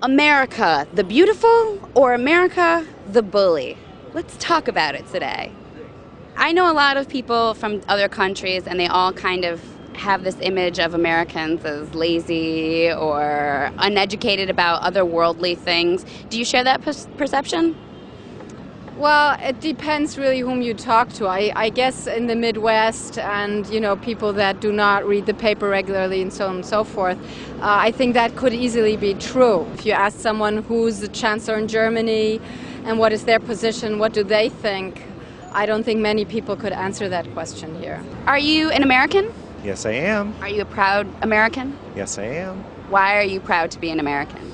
America the beautiful or America the bully? Let's talk about it today. I know a lot of people from other countries and they all kind of have this image of Americans as lazy or uneducated about otherworldly things. Do you share that perception? Well, it depends really whom you talk to. I guess in the Midwest and, people that do not read the paper regularly and so on and so forth, I think that could easily be true. If you ask someone who's the chancellor in Germany and what is their position, what do they think, I don't think many people could answer that question here. Are you an American? Yes, I am. Are you a proud American? Yes, I am. Why are you proud to be an American?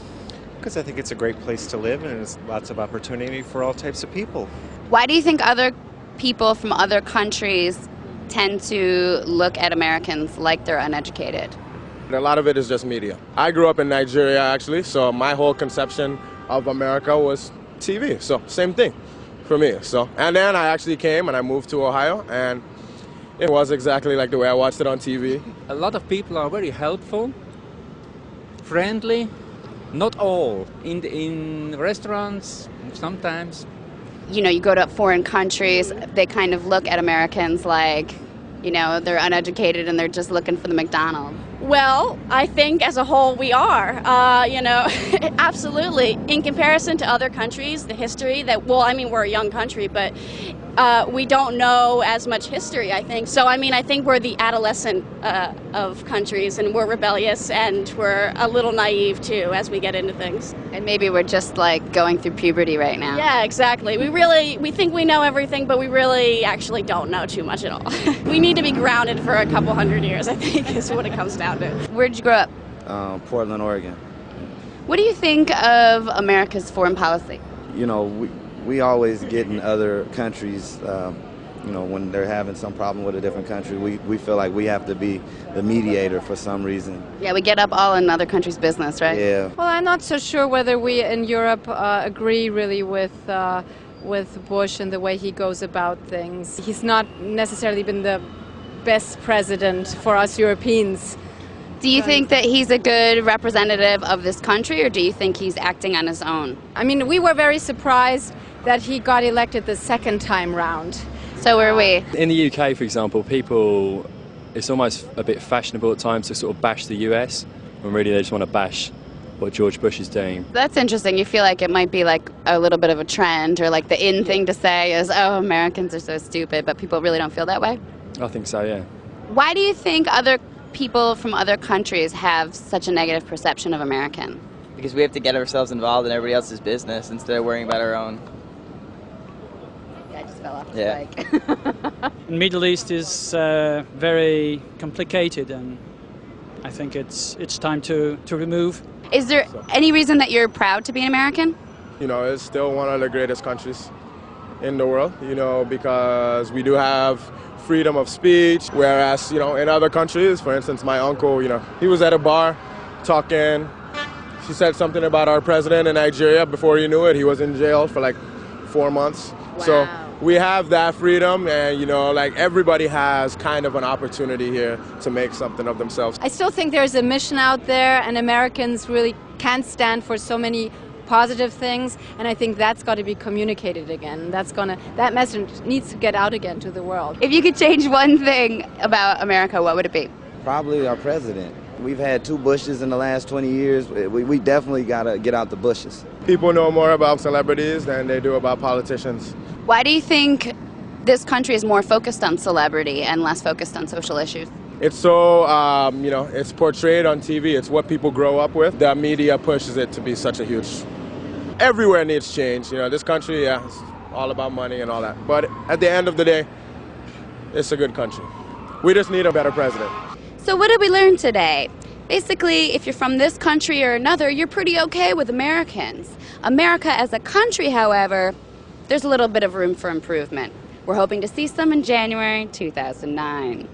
Because I think it's a great place to live and there's lots of opportunity for all types of people. Why do you think other people from other countries tend to look at Americans like they're uneducated? A lot of it is just media. I grew up in Nigeria, actually, so my whole conception of America was TV. So same thing for me. And then I actually came and I moved to Ohio, and it was exactly like the way I watched it on TV. A lot of people are very helpful, friendly. Not all. In restaurants, sometimes. You go to foreign countries, they kind of look at Americans like, they're uneducated and they're just looking for the McDonald's. Well, I think as a whole we are, absolutely. In comparison to other countries, the history we're a young country, but we don't know as much history, I think. So, I think we're the adolescent of countries, and we're rebellious and we're a little naive too as we get into things. And maybe we're just like going through puberty right now. Yeah, exactly. We think we know everything, but we really actually don't know too much at all. We need to be grounded for a couple hundred years, I think, is what it comes down to. Where'd you grow up? Portland, Oregon. What do you think of America's foreign policy? We always get in other countries, when they're having some problem with a different country, we feel like we have to be the mediator for some reason. Yeah, we get up all in other countries' business, right? Yeah. Well, I'm not so sure whether we in Europe agree really with Bush and the way he goes about things. He's not necessarily been the best president for us Europeans. Do you think that he's a good representative of this country, or do you think he's acting on his own? We were very surprised that he got elected the second time round. So were we. In the UK, for example, it's almost a bit fashionable at times to sort of bash the US, when really they just want to bash what George Bush is doing. That's interesting. You feel like it might be like a little bit of a trend, or like the in thing to say is, oh, Americans are so stupid, but people really don't feel that way? I think so, yeah. Why do you think other people from other countries have such a negative perception of American? Because we have to get ourselves involved in everybody else's business instead of worrying about our own. Yeah, I just fell off Yeah. the bike. Middle East is very complicated, and I think it's time to remove. Is there any reason that you're proud to be an American? It's still one of the greatest countries in the world, because we do have freedom of speech, whereas, in other countries, for instance, my uncle, he was at a bar talking. She said something about our president in Nigeria. Before he knew it, he was in jail for like 4 months. Wow. So we have that freedom, and, everybody has kind of an opportunity here to make something of themselves. I still think there's a mission out there, and Americans really can't stand for so many positive things, and I think that's got to be communicated again. That message needs to get out again to the world. If you could change one thing about America, what would it be? Probably our president. We've had 2 Bushes in the last 20 years. We definitely got to get out the Bushes. People know more about celebrities than they do about politicians. Why do you think this country is more focused on celebrity and less focused on social issues? It's so, it's portrayed on TV. It's what people grow up with. The media pushes it to be such a huge... Everywhere needs change. This country, it's all about money and all that. But at the end of the day, it's a good country. We just need a better president. So what did we learn today? Basically, if you're from this country or another, you're pretty okay with Americans. America as a country, however, there's a little bit of room for improvement. We're hoping to see some in January 2009.